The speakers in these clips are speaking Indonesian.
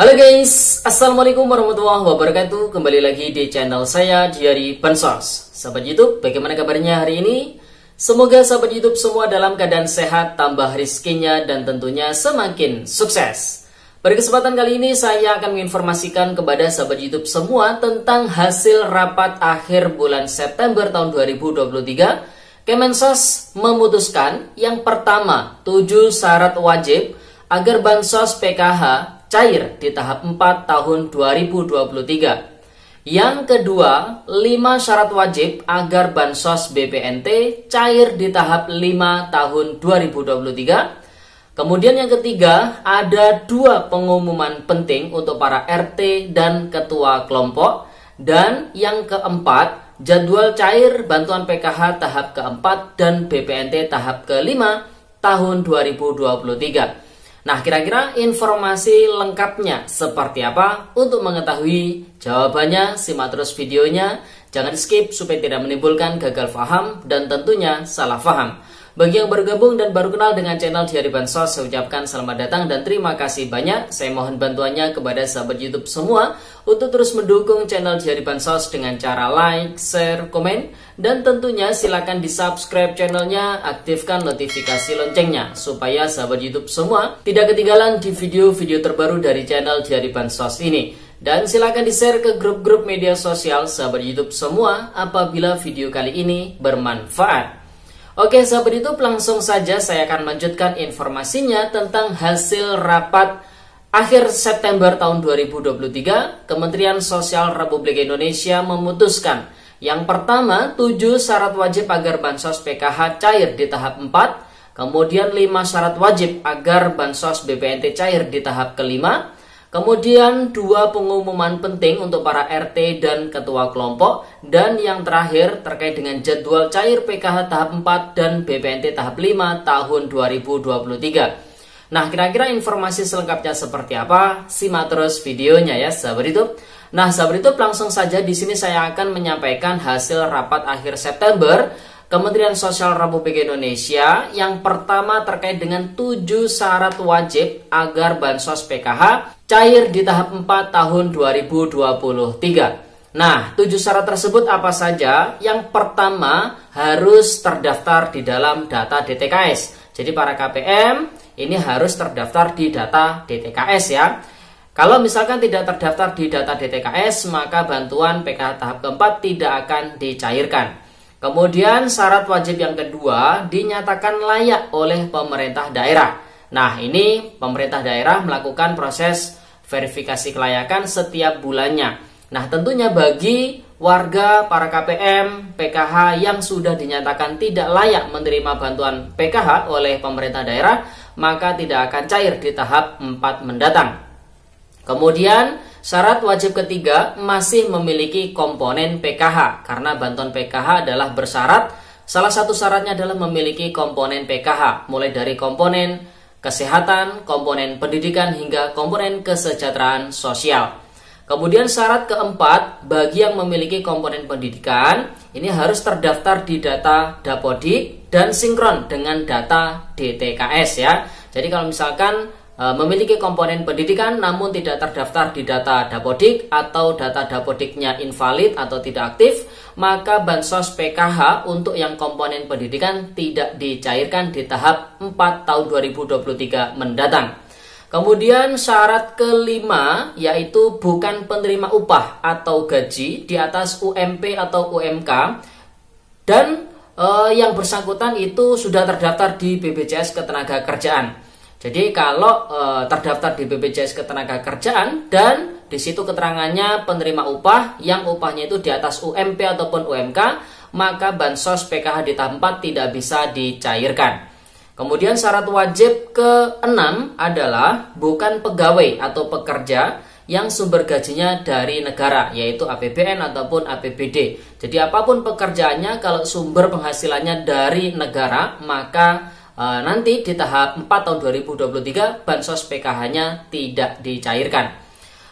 Halo guys, Assalamualaikum warahmatullahi wabarakatuh. Kembali lagi di channel saya, Diari Bansos. Sahabat YouTube, bagaimana kabarnya hari ini? Semoga sahabat YouTube semua dalam keadaan sehat, tambah rizkinya, dan tentunya semakin sukses. Pada kesempatan kali ini saya akan menginformasikan kepada sahabat YouTube semua tentang hasil rapat akhir bulan September tahun 2023. Kemensos memutuskan yang pertama, 7 syarat wajib agar Bansos PKH cair di tahap 4 tahun 2023. Yang kedua, 5 syarat wajib agar Bansos BPNT cair di tahap 5 tahun 2023. Kemudian yang ketiga, ada 2 pengumuman penting untuk para RT dan ketua kelompok. Dan yang keempat, jadwal cair bantuan PKH tahap keempat dan BPNT tahap kelima tahun 2023. Nah, kira-kira informasi lengkapnya seperti apa? Untuk mengetahui jawabannya, simak terus videonya. Jangan skip supaya tidak menimbulkan gagal paham dan tentunya salah paham. Bagi yang bergabung dan baru kenal dengan channel Diari Bansos, saya ucapkan selamat datang dan terima kasih banyak. Saya mohon bantuannya kepada sahabat YouTube semua untuk terus mendukung channel Diari Bansos dengan cara like, share, komen, dan tentunya silakan di subscribe channelnya, aktifkan notifikasi loncengnya supaya sahabat YouTube semua tidak ketinggalan di video-video terbaru dari channel Diari Bansos ini. Dan silakan di-share ke grup-grup media sosial sahabat YouTube semua apabila video kali ini bermanfaat. Oke sahabat YouTube, langsung saja saya akan melanjutkan informasinya tentang hasil rapat akhir September tahun 2023. Kementerian Sosial Republik Indonesia memutuskan yang pertama, 7 syarat wajib agar Bansos PKH cair di tahap 4. Kemudian 5 syarat wajib agar Bansos BPNT cair di tahap kelima. Kemudian 2 pengumuman penting untuk para RT dan ketua kelompok. Dan yang terakhir terkait dengan jadwal cair PKH tahap 4 dan BPNT tahap 5 tahun 2023. Nah, kira-kira informasi selengkapnya seperti apa? Simak terus videonya ya sahabat YouTube. Nah, sahabat YouTube, langsung saja di sini saya akan menyampaikan hasil rapat akhir September Kementerian Sosial Republik Indonesia. Yang pertama terkait dengan 7 syarat wajib agar Bansos PKH cair di tahap 4 tahun 2023. Nah, 7 syarat tersebut apa saja? Yang pertama, harus terdaftar di dalam data DTKS. Jadi para KPM ini harus terdaftar di data DTKS ya. Kalau misalkan tidak terdaftar di data DTKS, maka bantuan PKH tahap keempat tidak akan dicairkan. Kemudian syarat wajib yang kedua, dinyatakan layak oleh pemerintah daerah. Nah, ini pemerintah daerah melakukan proses verifikasi kelayakan setiap bulannya. Nah, tentunya bagi warga para KPM PKH yang sudah dinyatakan tidak layak menerima bantuan PKH oleh pemerintah daerah, maka tidak akan cair di tahap 4 mendatang. Kemudian syarat wajib ketiga, masih memiliki komponen PKH, karena bantuan PKH adalah bersyarat. Salah satu syaratnya adalah memiliki komponen PKH, mulai dari komponen kesehatan, komponen pendidikan, hingga komponen kesejahteraan sosial. Kemudian syarat keempat, bagi yang memiliki komponen pendidikan, ini harus terdaftar di data Dapodik dan sinkron dengan data DTKS ya. Jadi kalau misalkan memiliki komponen pendidikan namun tidak terdaftar di data Dapodik atau data Dapodiknya invalid atau tidak aktif, maka Bansos PKH untuk yang komponen pendidikan tidak dicairkan di tahap 4 tahun 2023 mendatang. Kemudian syarat kelima, yaitu bukan penerima upah atau gaji di atas UMP atau UMK dan yang bersangkutan itu sudah terdaftar di BPJS Ketenagakerjaan. Jadi kalau terdaftar di BPJS Ketenagakerjaan dan di situ keterangannya penerima upah yang upahnya itu di atas UMP ataupun UMK, maka Bansos PKH di tahap 4 tidak bisa dicairkan. Kemudian syarat wajib ke-6 adalah bukan pegawai atau pekerja yang sumber gajinya dari negara, yaitu APBN ataupun APBD. Jadi apapun pekerjaannya, kalau sumber penghasilannya dari negara, maka nanti di tahap 4 tahun 2023 Bansos PKH-nya tidak dicairkan.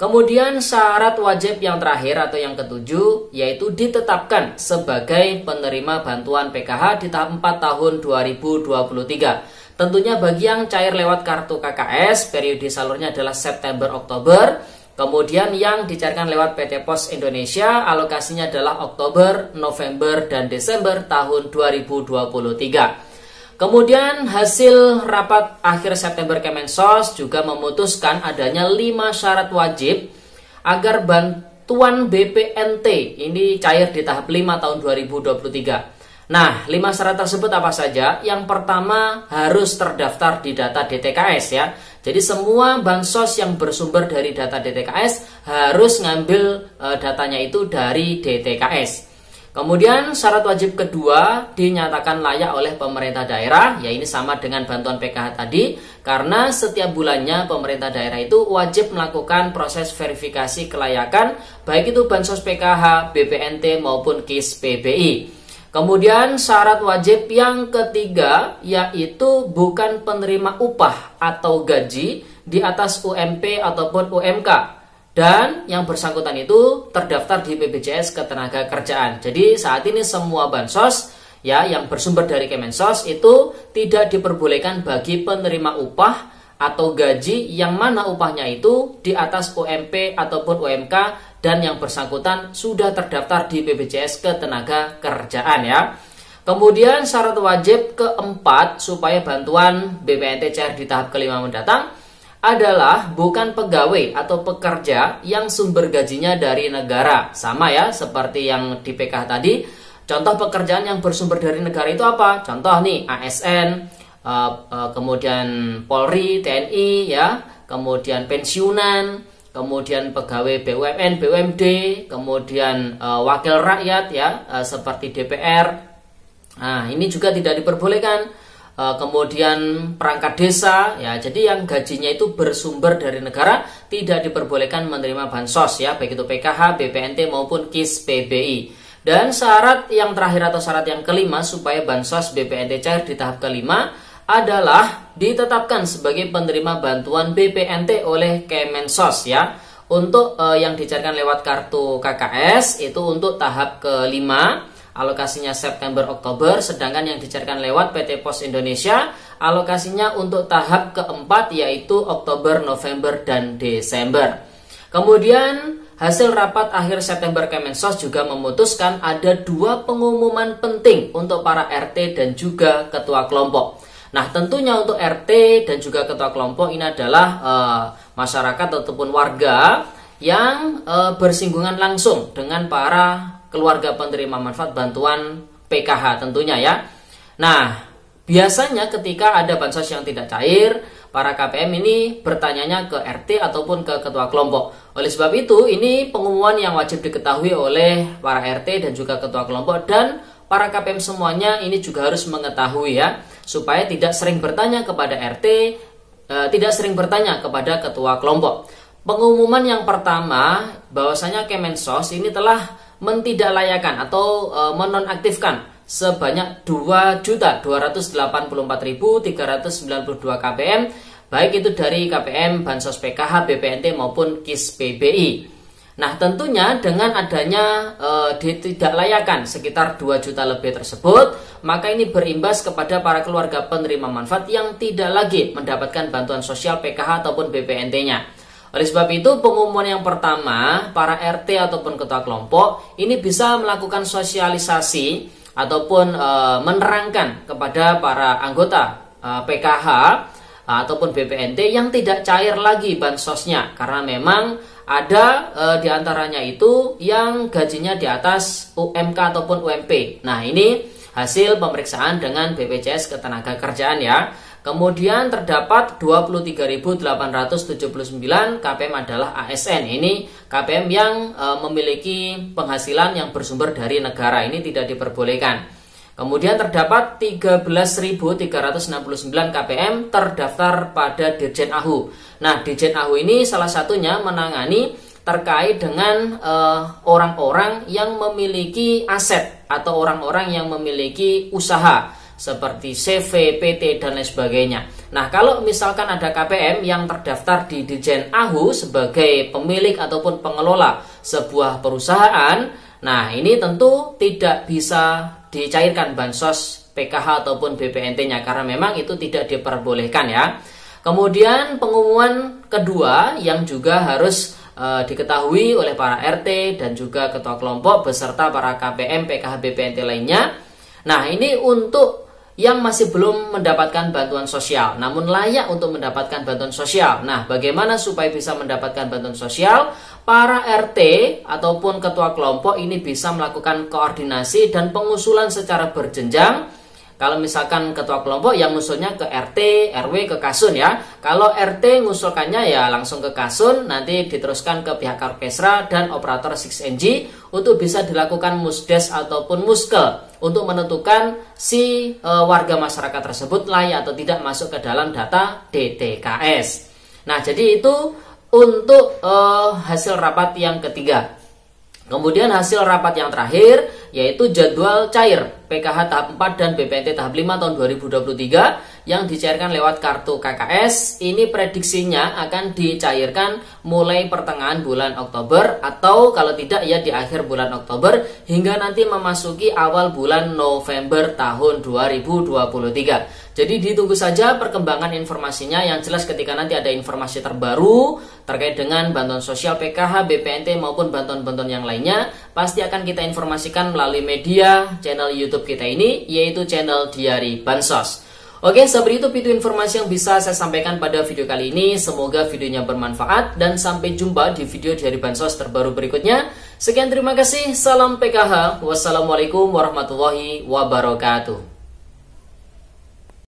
Kemudian syarat wajib yang terakhir atau yang ketujuh, yaitu ditetapkan sebagai penerima bantuan PKH di tahap 4 tahun 2023. Tentunya bagi yang cair lewat kartu KKS, periode salurnya adalah September-Oktober. Kemudian yang dicairkan lewat PT Pos Indonesia, alokasinya adalah Oktober, November, dan Desember tahun 2023. Kemudian hasil rapat akhir September Kemensos juga memutuskan adanya 5 syarat wajib agar bantuan BPNT ini cair di tahap 5 tahun 2023. Nah, 5 syarat tersebut apa saja? Yang pertama, harus terdaftar di data DTKS ya. Jadi semua bansos yang bersumber dari data DTKS harus ngambil datanya itu dari DTKS. Kemudian syarat wajib kedua dinyatakan layak oleh pemerintah daerah, ya ini sama dengan bantuan PKH tadi, karena setiap bulannya pemerintah daerah itu wajib melakukan proses verifikasi kelayakan, baik itu bansos PKH, BPNT maupun KIS PBI. Kemudian syarat wajib yang ketiga yaitu bukan penerima upah atau gaji di atas UMP ataupun UMK, dan yang bersangkutan itu terdaftar di BPJS Ketenagakerjaan. Jadi saat ini semua bansos ya yang bersumber dari Kemensos itu tidak diperbolehkan bagi penerima upah atau gaji yang mana upahnya itu di atas UMP ataupun UMK dan yang bersangkutan sudah terdaftar di BPJS Ketenagakerjaan ya. Kemudian syarat wajib keempat supaya bantuan BPNT cair di tahap kelima mendatang adalah bukan pegawai atau pekerja yang sumber gajinya dari negara. Sama ya seperti yang di PKH tadi. Contoh pekerjaan yang bersumber dari negara itu apa? Contoh nih ASN, kemudian Polri, TNI ya, kemudian pensiunan, kemudian pegawai BUMN, BUMD, kemudian wakil rakyat ya, seperti DPR. Nah, ini juga tidak diperbolehkan. Kemudian perangkat desa ya, jadi yang gajinya itu bersumber dari negara tidak diperbolehkan menerima bansos ya, baik itu PKH, BPNT maupun KIS PBI. Dan syarat yang terakhir atau syarat yang kelima supaya bansos BPNT cair di tahap kelima adalah ditetapkan sebagai penerima bantuan BPNT oleh Kemensos ya. Untuk yang dicairkan lewat kartu KKS itu untuk tahap kelima, alokasinya September-Oktober, sedangkan yang dicairkan lewat PT Pos Indonesia alokasinya untuk tahap keempat yaitu Oktober, November, dan Desember. Kemudian hasil rapat akhir September Kemensos juga memutuskan ada 2 pengumuman penting untuk para RT dan juga ketua kelompok. Nah, tentunya untuk RT dan juga ketua kelompok ini adalah masyarakat ataupun warga yang bersinggungan langsung dengan para keluarga penerima manfaat bantuan PKH tentunya ya. Nah, biasanya ketika ada bansos yang tidak cair, para KPM ini bertanyanya ke RT ataupun ke ketua kelompok. Oleh sebab itu, ini pengumuman yang wajib diketahui oleh para RT dan juga ketua kelompok, dan para KPM semuanya ini juga harus mengetahui ya, supaya tidak sering bertanya kepada RT, tidak sering bertanya kepada ketua kelompok. Pengumuman yang pertama, bahwasanya Kemensos ini telah mentidaklayakkan atau menonaktifkan sebanyak 2.284.392 KPM, baik itu dari KPM, Bansos PKH, BPNT maupun KIS PBI. Nah, tentunya dengan adanya ditidaklayakkan sekitar 2 juta lebih tersebut, maka ini berimbas kepada para keluarga penerima manfaat yang tidak lagi mendapatkan bantuan sosial PKH ataupun BPNT-nya. Oleh sebab itu, pengumuman yang pertama, para RT ataupun ketua kelompok ini bisa melakukan sosialisasi ataupun menerangkan kepada para anggota PKH ataupun BPNT yang tidak cair lagi bansosnya, karena memang ada diantaranya itu yang gajinya di atas UMK ataupun UMP. Nah, ini hasil pemeriksaan dengan BPJS Ketenagakerjaan ya. Kemudian terdapat 23.879 KPM adalah ASN. Ini KPM yang memiliki penghasilan yang bersumber dari negara, ini tidak diperbolehkan. Kemudian terdapat 13.369 KPM terdaftar pada Dirjen AHU. Nah, Dirjen AHU ini salah satunya menangani terkait dengan orang-orang yang memiliki aset atau orang-orang yang memiliki usaha seperti CV, PT, dan lain sebagainya. Nah, kalau misalkan ada KPM yang terdaftar di Dirjen AHU sebagai pemilik ataupun pengelola sebuah perusahaan, nah ini tentu tidak bisa dicairkan bansos PKH ataupun BPNT-nya, karena memang itu tidak diperbolehkan ya. Kemudian pengumuman kedua yang juga harus diketahui oleh para RT dan juga ketua kelompok beserta para KPM, PKH, BPNT lainnya. Nah, ini untuk yang masih belum mendapatkan bantuan sosial namun layak untuk mendapatkan bantuan sosial. Nah, bagaimana supaya bisa mendapatkan bantuan sosial? Para RT ataupun ketua kelompok ini bisa melakukan koordinasi dan pengusulan secara berjenjang. Kalau misalkan ketua kelompok yang ngusulnya ke RT, RW, ke Kasun ya. Kalau RT ngusulkannya ya langsung ke Kasun, nanti diteruskan ke pihak Karkesra dan operator 6NG untuk bisa dilakukan musdes ataupun muskel untuk menentukan si warga masyarakat tersebut layak atau tidak masuk ke dalam data DTKS. Nah, jadi itu untuk hasil rapat yang ketiga. Kemudian hasil rapat yang terakhir yaitu jadwal cair PKH tahap 4 dan BPNT tahap 5 tahun 2023 yang dicairkan lewat kartu KKS. Ini prediksinya akan dicairkan mulai pertengahan bulan Oktober atau kalau tidak ya di akhir bulan Oktober hingga nanti memasuki awal bulan November tahun 2023. Jadi ditunggu saja perkembangan informasinya. Yang jelas ketika nanti ada informasi terbaru terkait dengan bantuan sosial PKH, BPNT maupun bantuan-bantuan yang lainnya, pasti akan kita informasikan melalui media channel YouTube kita ini, yaitu channel Diari Bansos. Oke, seperti itu video informasi yang bisa saya sampaikan pada video kali ini. Semoga videonya bermanfaat dan sampai jumpa di video Diari Bansos terbaru berikutnya. Sekian, terima kasih. Salam PKH. Wassalamualaikum warahmatullahi wabarakatuh.